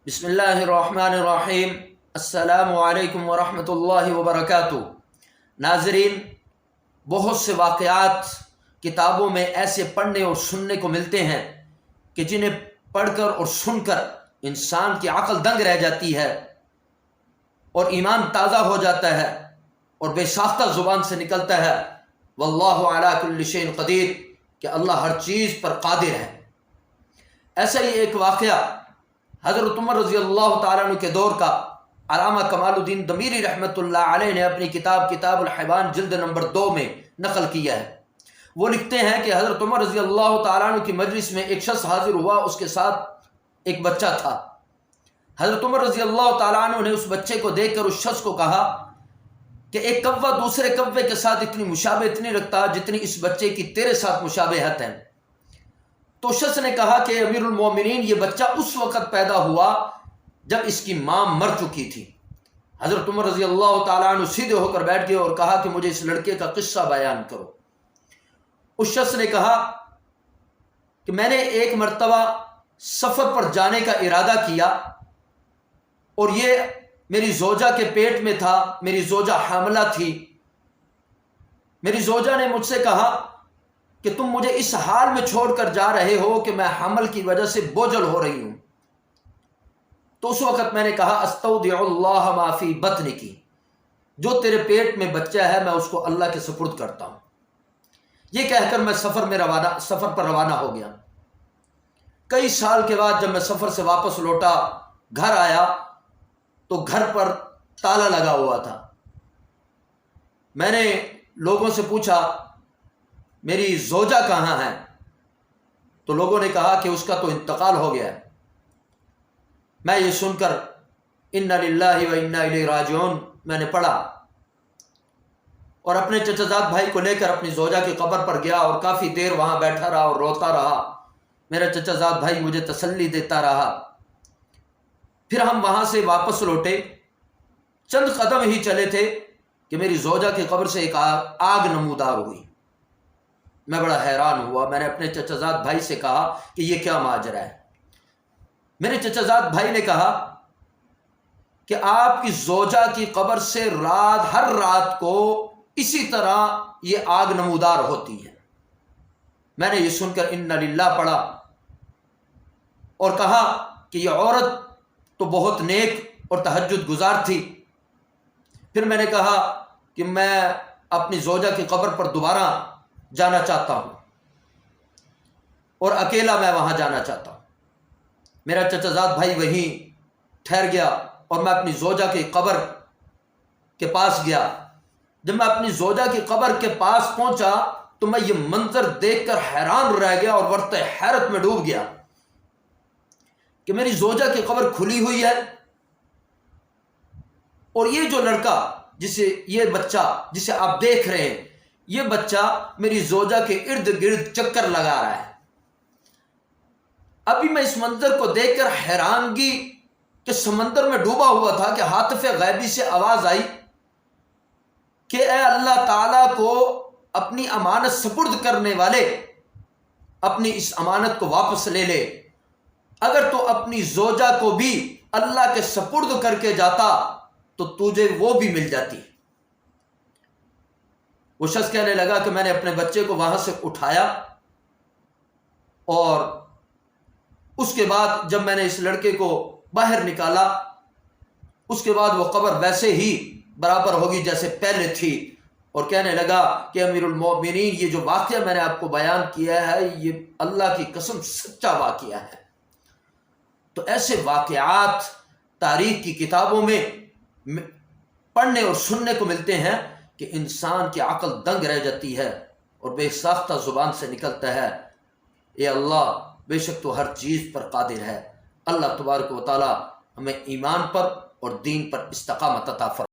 بسم اللہ الرحمن الرحیم۔ السلام علیکم ورحمۃ اللہ وبرکاتہ۔ ناظرین، بہت سے واقعات کتابوں میں ایسے پڑھنے اور سننے کو ملتے ہیں کہ جنہیں پڑھ کر اور سن کر انسان کی عقل دنگ رہ جاتی ہے اور ایمان تازہ ہو جاتا ہے اور بے ساختہ زبان سے نکلتا ہے واللہ علی کل شیء قدیر، کہ اللہ ہر چیز پر قادر ہے۔ ایسا ہی ایک واقعہ حضرت عمر رضی اللہ تعالیٰ عنہ کے دور کا علامہ کمال الدین دمیری رحمۃ اللہ علیہ نے اپنی کتاب الحیوان جلد نمبر 2 میں نقل کیا ہے۔ وہ لکھتے ہیں کہ حضرت عمر رضی اللہ تعالیٰ عنہ کی مجلس میں ایک شخص حاضر ہوا، اس کے ساتھ ایک بچہ تھا۔ حضرت عمر رضی اللہ تعالیٰ عنہ نے اس بچے کو دیکھ کر اس شخص کو کہا کہ ایک کوّا دوسرے کوّے کے ساتھ اتنی مشابہت نہیں رکھتا جتنی اس بچے کی تیرے ساتھ مشابہت ہے۔ تو شخص نے کہا کہ امیر المومنین، یہ بچہ اس وقت پیدا ہوا جب اس کی ماں مر چکی تھی۔ حضرت عمر رضی اللہ تعالیٰ عنہ سیدھے ہو کر بیٹھ گئے اور کہا کہ مجھے اس لڑکے کا قصہ بیان کرو۔ اس شخص نے کہا کہ میں نے ایک مرتبہ سفر پر جانے کا ارادہ کیا اور یہ میری زوجہ کے پیٹ میں تھا، میری زوجہ حاملہ تھی۔ میری زوجہ نے مجھ سے کہا کہ تم مجھے اس حال میں چھوڑ کر جا رہے ہو کہ میں حمل کی وجہ سے بوجھل ہو رہی ہوں۔ تو اس وقت میں نے کہا استودع اللہ ما فی بطنکی، جو تیرے پیٹ میں بچہ ہے میں اس کو اللہ کے سپرد کرتا ہوں۔ یہ کہہ کر میں سفر پر روانہ ہو گیا۔ کئی سال کے بعد جب میں سفر سے واپس لوٹا، گھر آیا تو گھر پر تالا لگا ہوا تھا۔ میں نے لوگوں سے پوچھا میری زوجہ کہاں ہے؟ تو لوگوں نے کہا کہ اس کا تو انتقال ہو گیا ہے۔ میں یہ سن کر انا للہ و انا الیہ راجعون میں نے پڑھا اور اپنے چچا زاد بھائی کو لے کر اپنی زوجہ کی قبر پر گیا اور کافی دیر وہاں بیٹھا رہا اور روتا رہا۔ میرا چچا زاد بھائی مجھے تسلی دیتا رہا۔ پھر ہم وہاں سے واپس لوٹے، چند قدم ہی چلے تھے کہ میری زوجہ کی قبر سے ایک آگ نمودار ہوئی۔ میں بڑا حیران ہوا۔ میں نے اپنے چچا زاد بھائی سے کہا کہ یہ کیا ماجرا ہے؟ میرے چچا زاد بھائی نے کہا کہ آپ کی زوجہ کی قبر سے ہر رات کو اسی طرح یہ آگ نمودار ہوتی ہے۔ میں نے یہ سن کر انا للہ پڑھا اور کہا کہ یہ عورت تو بہت نیک اور تہجد گزار تھی۔ پھر میں نے کہا کہ میں اپنی زوجہ کی قبر پر دوبارہ جانا چاہتا ہوں اور اکیلا میں وہاں جانا چاہتا ہوں۔ میرا چچا زاد بھائی وہیں ٹھہر گیا اور میں اپنی زوجہ کی قبر کے پاس گیا۔ جب میں اپنی زوجہ کی قبر کے پاس پہنچا تو میں یہ منظر دیکھ کر حیران رہ گیا اور ورطہ حیرت میں ڈوب گیا کہ میری زوجہ کی قبر کھلی ہوئی ہے اور یہ جو لڑکا یہ بچہ جسے آپ دیکھ رہے ہیں، یہ بچہ میری زوجہ کے ارد گرد چکر لگا رہا ہے۔ ابھی میں اس منظر کو دیکھ کر حیرانگی کے سمندر میں ڈوبا ہوا تھا کہ ہاتف غیبی سے آواز آئی کہ اے اللہ تعالیٰ کو اپنی امانت سپرد کرنے والے، اپنی اس امانت کو واپس لے لے۔ اگر تو اپنی زوجہ کو بھی اللہ کے سپرد کر کے جاتا تو تجھے وہ بھی مل جاتی۔ وہ شخص کہنے لگا کہ میں نے اپنے بچے کو وہاں سے اٹھایا اور اس کے بعد جب میں نے اس لڑکے کو باہر نکالا، اس کے بعد وہ قبر ویسے ہی برابر ہوگی جیسے پہلے تھی، اور کہنے لگا کہ امیر المومنین، یہ جو واقعہ میں نے آپ کو بیان کیا ہے یہ اللہ کی قسم سچا واقعہ ہے۔ تو ایسے واقعات تاریخ کی کتابوں میں پڑھنے اور سننے کو ملتے ہیں کہ انسان کی عقل دنگ رہ جاتی ہے اور بے ساختہ زبان سے نکلتا ہے اے اللہ، بے شک تو ہر چیز پر قادر ہے۔ اللہ تبارک و تعالی ہمیں ایمان پر اور دین پر استقامت عطا فرمائے۔